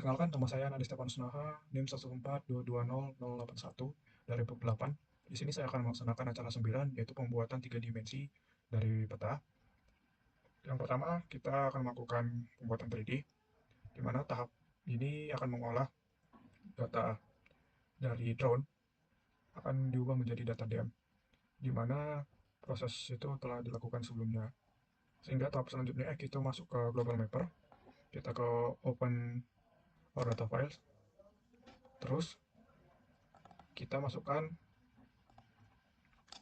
Perkenalkan, nama saya Nadi Stefanus Naha, NIM 142200081 dari PUB 8. Di sini saya akan melaksanakan acara 9, yaitu pembuatan 3 dimensi dari peta. Yang pertama, kita akan melakukan pembuatan 3D, di mana tahap ini akan mengolah data dari drone, akan diubah menjadi data DEM, di mana proses itu telah dilakukan sebelumnya. Sehingga tahap selanjutnya kita masuk ke Global Mapper, kita ke Open Our Data Files, terus kita masukkan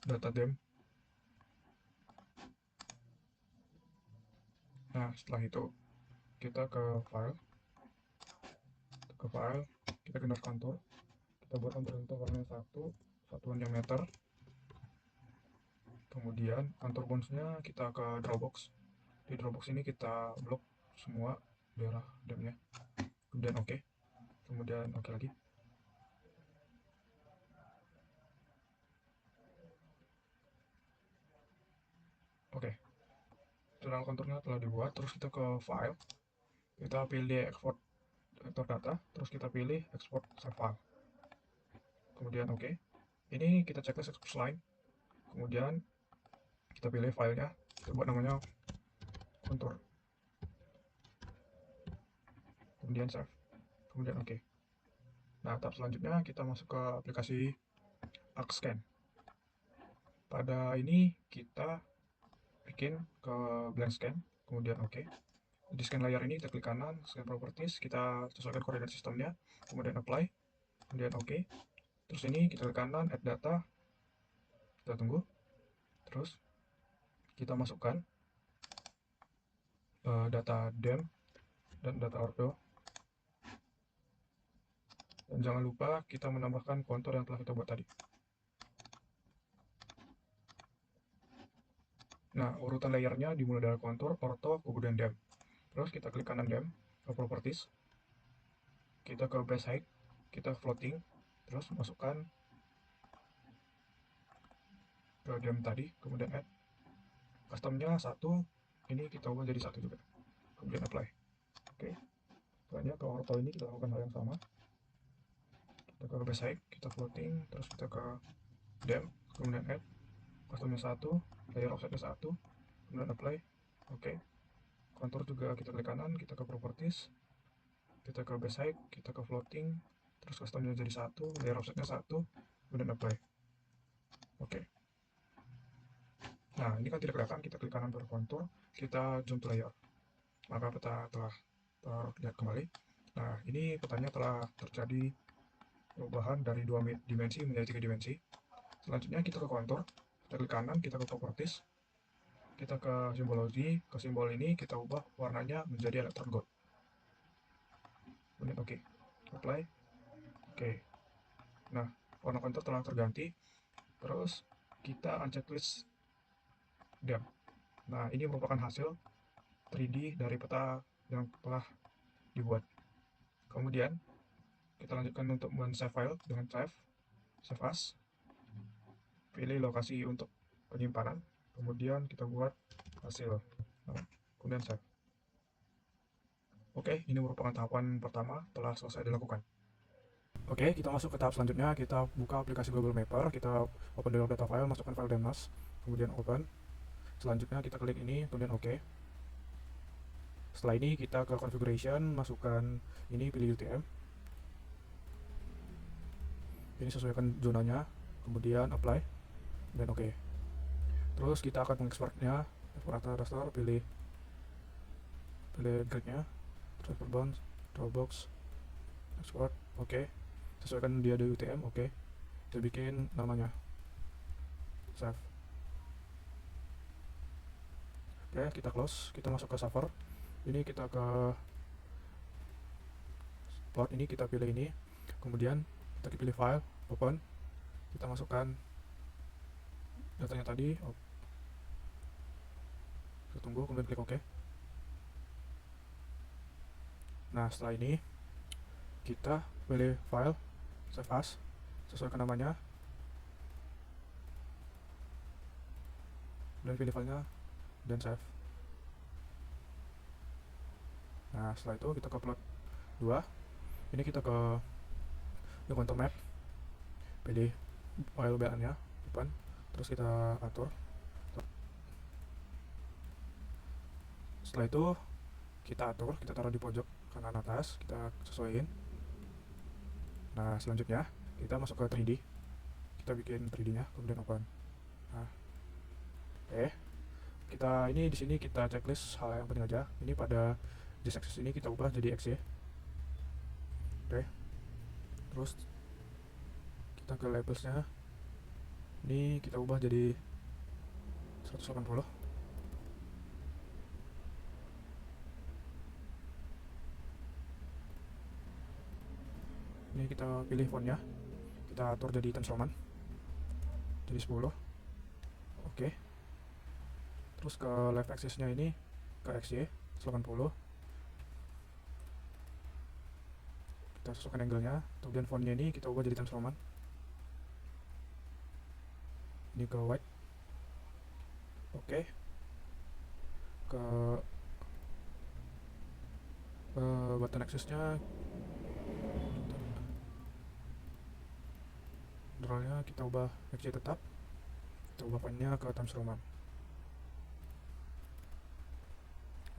data DEM. Nah, setelah itu kita ke file, kita genar kontur, kita buat kontur untuk warna satuan diameter. Kemudian kontur bounce-nya kita ke Drawbox. Di Drawbox ini kita blok semua daerah demnya. Kemudian oke. Kemudian oke lagi. Oke. Setelah konturnya telah dibuat, terus kita ke file. Kita pilih export vektor data, terus kita pilih export save file. Kemudian oke. Ini kita checklist export line. Kemudian kita pilih filenya, kita buat namanya kontur. Kemudian save. Kemudian oke. Nah, tahap selanjutnya kita masuk ke aplikasi ArcScan. Pada ini kita bikin ke blank scan, kemudian oke. Di scan layer ini kita klik kanan, scan properties, kita sesuaikan koordinat sistemnya, kemudian apply, kemudian oke. Terus ini kita klik kanan, add data, kita tunggu. Terus kita masukkan data DEM dan data ortho. Dan jangan lupa kita menambahkan kontur yang telah kita buat tadi. Nah, urutan layernya dimulai dari kontur, ortho, kemudian DEM. Terus kita klik kanan DEM, ke properties, kita ke base height, kita floating, terus masukkan ke DEM tadi, kemudian add. Customnya 1, ini kita ubah jadi 1 juga. Kemudian apply. Oke. Selanjutnya ke ortho ini kita lakukan hal yang sama. Kita ke base height, kita floating, terus kita ke DEM, kemudian add. Customnya 1, layer offsetnya 1, kemudian apply. Oke. Kontur juga kita klik kanan, kita ke properties, kita ke base height, kita ke floating, terus customnya jadi 1, layer offsetnya 1, kemudian apply. Oke. Nah, ini kan tidak kelihatan, kita klik kanan berkontur, kita zoom to layer. Maka peta telah terlihat kembali. Nah, ini petanya telah terjadi perubahan dari 2 dimensi menjadi 3 dimensi. Selanjutnya kita ke kontur, kita klik kanan, kita ke properties, kita ke simbologi, ke simbol ini kita ubah warnanya menjadi electron gold. Kemudian oke. Apply. Oke. Nah, warna kontur telah terganti. Terus kita unchecklist DEM. Nah, ini merupakan hasil 3D dari peta yang telah dibuat. Kemudian kita lanjutkan untuk men-save file dengan save as, pilih lokasi untuk penyimpanan, kemudian kita buat hasil, kemudian save. Oke, ini merupakan tahapan pertama telah selesai dilakukan. Oke, kita masuk ke tahap selanjutnya. Kita buka aplikasi Google Mapper, kita open dalam data file, masukkan file demnas, kemudian open. Selanjutnya kita klik ini, kemudian oke. Setelah ini kita ke configuration, masukkan ini, pilih UTM. Ini sesuaikan zonanya, kemudian apply, dan oke. Terus kita akan mengekspornya, rata raster, pilih gridnya, transfer bounds, drawbox, export, oke. Sesuaikan dia di UTM, oke. Kita bikin namanya save. Oke, kita close, kita masuk ke server. Ini kita ke plot, ini kita pilih ini, kemudian kita pilih file, open, kita masukkan datanya tadi, kita tunggu, kemudian klik OK. Nah, setelah ini kita pilih file, save as, sesuaikan namanya, dan pilih filenya, dan save. Nah, setelah itu kita ke plot 2, Ini kita ke contour map, pilih file BA nya open, terus kita atur. Setelah itu kita atur, kita taruh di pojok kanan atas, kita sesuaiin. Nah, selanjutnya kita masuk ke 3D, kita bikin 3D nya, kemudian open. Nah, kita ini di sini kita checklist hal yang penting aja. Ini pada this axis ini kita ubah jadi XY. Terus kita ke labelsnya, ini kita ubah jadi 180. Ini kita pilih fontnya, kita atur jadi Times Roman, jadi 10. Oke. Terus ke left axis nya ini ke XY 80. Kita sesuaikan angle-nya, kemudian fontnya ini kita ubah jadi Times Roman, ini ke white. Oke. Ke button axis-nya, generalnya kita ubah XY tetap, kita ubah fontnya ke Times Roman.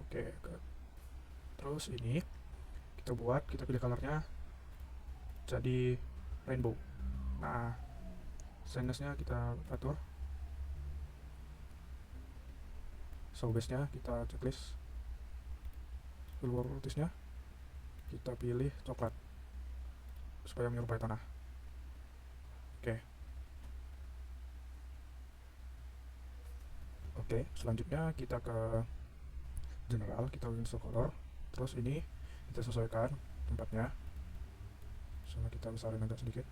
Oke, terus ini kita buat, kita pilih colornya jadi rainbow. Nah, size-nya kita atur, so base-nya kita checklist, silver rotation-nya kita pilih coklat supaya menyerupai tanah. Oke, selanjutnya kita ke general, kita insert color, terus ini kita sesuaikan tempatnya, sama kita besarin agak sedikit.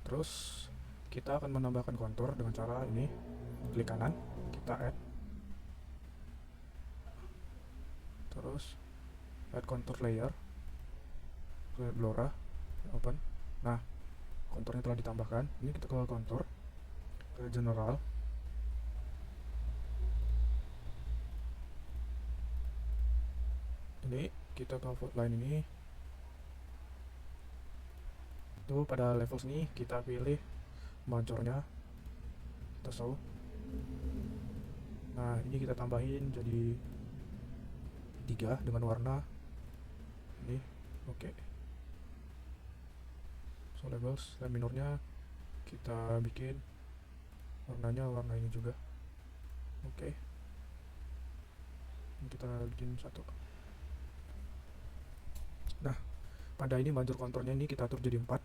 Terus kita akan menambahkan kontur dengan cara ini, klik kanan, kita add, terus add contour layer, blora, open. Nah, konturnya telah ditambahkan. Ini kita ke kontur, ke general, ini kita ke outline ini. Itu pada level sini kita pilih majornya, kita show. Nah, ini kita tambahin jadi 3 dengan warna ini. Oke. So labels dan minornya kita bikin warnanya warna ini juga. Oke. Ini kita bikin 1. Nah, pada ini major konturnya ini kita atur jadi 4.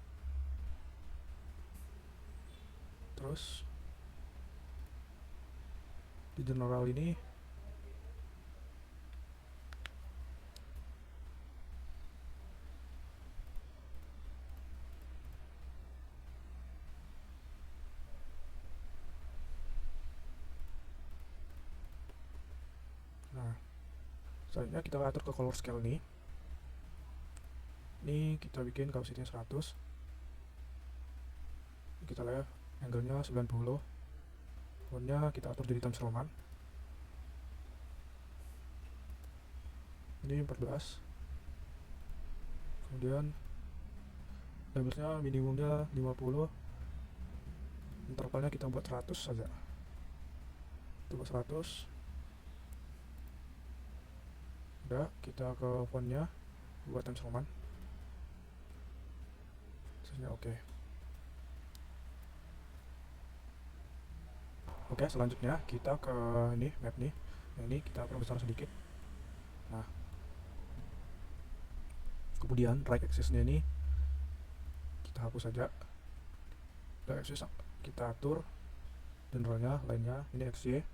Terus di general ini selanjutnya kita atur ke color scale nih. Ini kita bikin kapasitinya 100. Kita lihat angle-nya 90. Font-nya kita atur jadi Times Roman. Ini 14. Kemudian labelsnya minimumnya 50. Intervalnya kita buat 100 saja. Kita buat 100. Udah, kita ke fontnya buat Times Roman. Oke. Oke, selanjutnya kita ke ini map nih. Yang ini kita perbesar sedikit. Nah, kemudian right axis-nya ini kita hapus saja. Right axis kita atur generalnya, lainnya ini XY,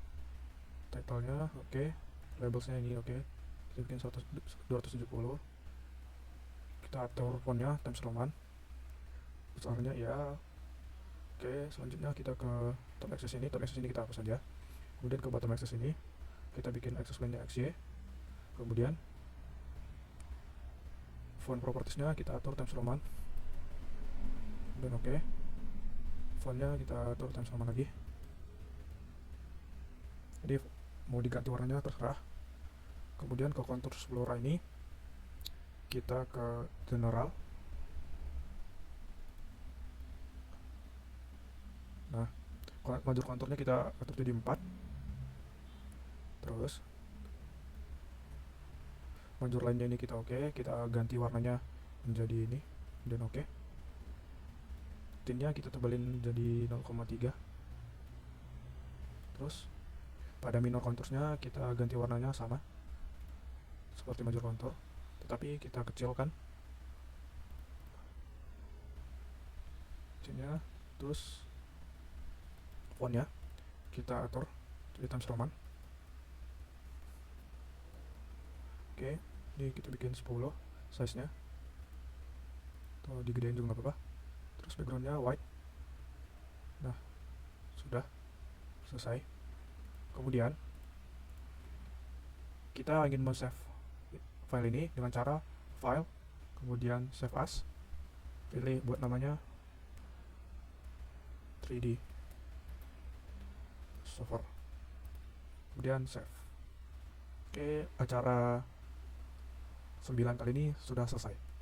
title-nya oke, labelsnya ini oke. Kita bikin 270. Kita atur fontnya Times Roman, besarnya ya. Oke, selanjutnya kita ke top axis ini. Top axis ini kita hapus saja. Kemudian ke bottom axis ini kita bikin axis line-nya XY. Kemudian font properties-nya kita atur Times Roman. dan oke. Fontnya kita atur Times Roman lagi, jadi mau diganti warnanya terserah. Kemudian ke kontur Explora ini kita ke general. Nah, major konturnya kita atur jadi 4. Terus major lainnya ini kita oke, kita ganti warnanya menjadi ini dan oke. Tinnya kita tebalin jadi 0,3. Terus pada minor konturnya kita ganti warnanya sama seperti major kontur, tetapi kita kecilkan tinnya. Terus fontnya kita atur jadi Times Roman. Oke, ini kita bikin 10 size nya, atau digedein juga nggak apa-apa. Terus backgroundnya white. Nah, sudah selesai. Kemudian kita ingin men-save file ini dengan cara file, kemudian save as, pilih buat namanya 3D server, kemudian save. Oke, acara 9 kali ini sudah selesai.